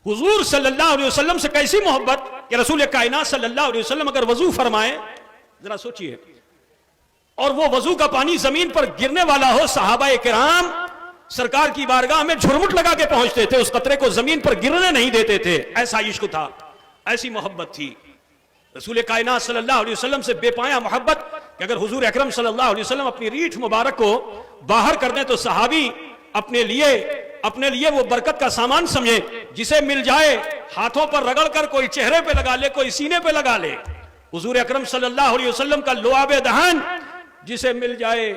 حضور صلی اللہ علیہ وسلم سے کیسی محبت کہ رسول کائنات صلی اللہ علیہ وسلم اگر وضو فرمائے، ذرا سوچئے، اور وہ وضو کا پانی زمین پر گرنے والا ہو، صحابہ کرام سرکار کی بارگاہ میں جھرمٹ لگا کے پہنچتے تھے، اس قطرے کو زمین پر گرنے نہیں دیتے تھے. ایسا عشق تھا، ایسی محبت تھی رسول کائنات صلی اللہ علیہ وسلم سے، بے پایا محبت کہ اگر حضور اکرم صلی اللہ علیہ وسلم اپنی ریٹھ مبارک کو باہر کر دیں تو صحابی اپنے لیے وہ برکت کا سامان سمجھے، جسے مل جائے ہاتھوں پر رگڑ کر، کوئی چہرے پہ لگا لے، کوئی سینے پہ لگا لے. حضور اکرم صلی اللہ علیہ وسلم کا لعاب دہن جسے مل جائے،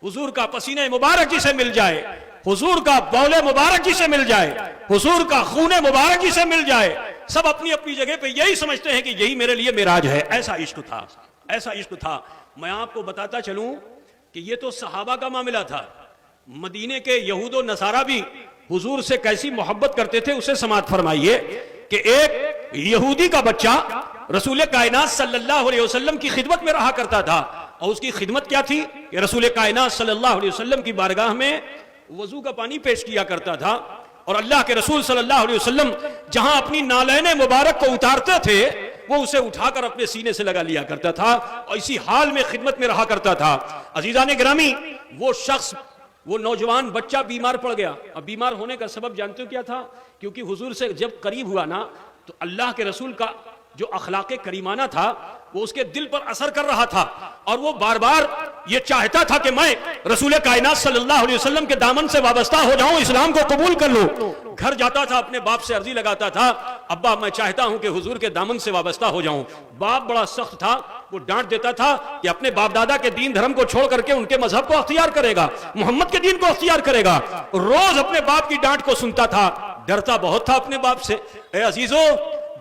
حضور کا پسینہ مبارک جسے مل جائے، حضور کا بول مبارک جسے مل جائے، حضور کا خون مبارک جسے مل جائے، سب اپنی اپنی جگہ پہ یہی سمجھتے ہیں کہ یہی میرے لیے معراج ہے. ایسا عشق تھا، ایسا عشق تھا. میں آپ کو بتاتا چلوں کہ یہ تو صحابہ کا معاملہ تھا، مدینے کے یہود و نصارہ بھی حضور سے کیسی محبت کرتے تھے اسے سماعت فرمائیے کہ ایک یہودی کا بچہ رسول کائنات صلی اللہ علیہ وسلم کی خدمت میں رہا کرتا تھا، اور اس کی خدمت کیا تھی کہ رسول کائنات صلی اللہ علیہ وسلم کی بارگاہ میں وضو کا پانی پیش کیا کرتا تھا، اور اللہ کے رسول صلی اللہ علیہ وسلم جہاں اپنی نالین مبارک کو اتارتے تھے وہ اسے اٹھا کر اپنے سینے سے لگا لیا کرتا تھا، اور اسی حال میں خدمت میں رہا کرتا تھا. عزیزان گرامی، وہ شخص، وہ نوجوان بچہ بیمار پڑ گیا. اب بیمار ہونے کا سبب جانتے ہو کیا تھا؟ کیونکہ حضور سے جب قریب ہوا نا تو اللہ کے رسول کا جو اخلاق کریمانہ تھا وہ اس کے دل پر اثر کر رہا تھا، اور وہ بار بار یہ چاہتا تھا کہ میں رسول کائنات صلی اللہ علیہ وسلم کے دامن سے وابستہ ہو جاؤں، اسلام کو قبول کر لوں. گھر جاتا تھا، اپنے باپ سے عرضی لگاتا تھا، ابا میں چاہتا ہوں کہ حضور کے دامن سے وابستہ ہو جاؤں. باپ بڑا سخت تھا، وہ ڈانٹ دیتا تھا کہ اپنے باپ دادا کے دین دھرم کو چھوڑ کر کے ان کے مذہب کو اختیار کرے گا، محمد کے دین کو اختیار کرے گا. روز اپنے باپ کی ڈانٹ کو سنتا تھا، ڈرتا بہت تھا اپنے باپ سے. اے عزیزو،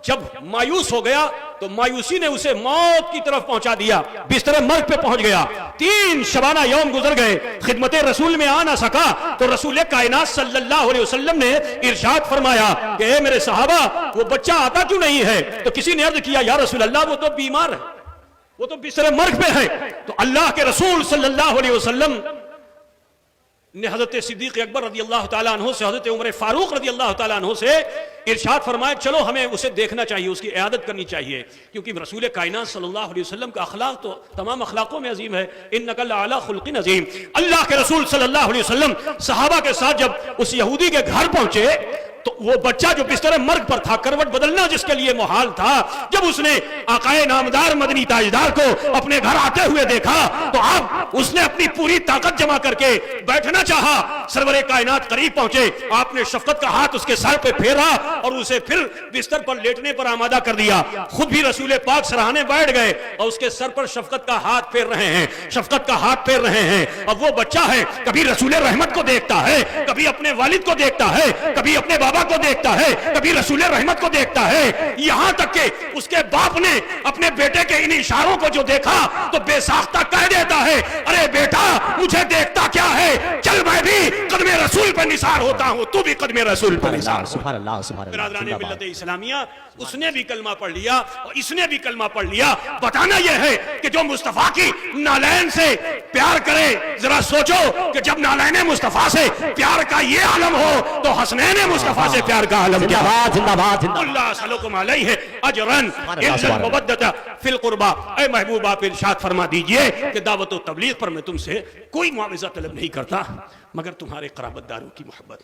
جب مایوس ہو گیا تو مایوسی نے اسے موت کی طرف پہنچا دیا، بستر مرگ پہ پہنچ گیا. 3 شبانہ یوم گزر گئے، خدمت رسول میں آ نہ سکا تو رسول کائنات صلی اللہ علیہ وسلم نے ارشاد فرمایا کہ اے میرے صحابہ، وہ بچہ آتا کیوں نہیں ہے؟ تو کسی نے عرض کیا یا رسول اللہ وہ تو بیمار ہے، وہ تو بستر مرگ پہ ہے. تو اللہ کے رسول صلی اللہ علیہ وسلم نے حضرت صدیق اکبر رضی اللہ تعالیٰ عنہ سے، حضرت عمر فاروق رضی اللہ تعالیٰ عنہ سے ارشاد فرمایا چلو ہمیں اسے دیکھنا چاہیے، اس کی عیادت کرنی چاہیے، کیونکہ رسول کائنات صلی اللہ علیہ وسلم کا اخلاق تو تمام اخلاقوں میں عظیم ہے. انک لعلی خلق عظیم. اللہ کے رسول صلی اللہ علیہ وسلم صحابہ کے ساتھ جب اس یہودی کے گھر پہنچے تو وہ بچہ جو بستر مرگ پر تھا، کروٹ بدلنا جس کے لیے محال تھا، جب اس نے آقائے نامدار مدنی تاجدار کو اپنے گھر آتے ہوئے دیکھا تو اب اس نے اپنی پوری طاقت جمع کر کے بیٹھنا چاہا. سرور کائنات قریب پہنچے، آپ نے شفقت کا ہاتھ اس کے سر پہ پھیرا اور اسے پھر بستر پر لیٹنے پر آمادہ کر دیا. خود بھی رسول پاک سراہنے بیٹھ گئے اور اس کے سر پر شفقت کا ہاتھ پھیر رہے ہیں، شفقت کا ہاتھ پھیر رہے ہیں. اب وہ بچہ ہے، کبھی رسول رحمت کو دیکھتا ہے، کبھی اپنے والد کو دیکھتا ہے، کبھی اپنے بابا کو دیکھتا ہے، کبھی رسول رحمت کو دیکھتا ہے. یہاں تک کہ اس کے باپ نے اپنے بیٹے کے ان اشاروں کو جو دیکھا تو بے ساختہ کہہ دیتا ہے ارے بیٹا مجھے دیکھتا کیا ہے، چل میں بھی قدم رسول پر نثار ہوتا ہوں، تو بھی قدم رسول پر نثار. سبحان اللہ، سبحان اللہ. برادران ملت اسلامیہ، اس نے بھی کلمہ پڑھ لیا اور اس نے بھی کلمہ پڑھ لیا. بتانا یہ ہے کہ جو مصطفیٰ کی نالین سے پیار کرے، ذرا سوچو کہ جب نالین مصطفیٰ سے پیار کا یہ عالم ہو تو حسنین مصطفیٰ سے پیار کا عالم کیا؟ زندہ باد، زندہ باد. اللہ اسألکم علیہ اجرا الا المودۃ فی القربى. اے محبوب آپ ارشاد فرما دیجئے کہ دعوت و تبلیغ پر میں تم سے کوئی معاوضہ طلب نہیں کرتا مگر تمہارے قرابت داروں کی محبت.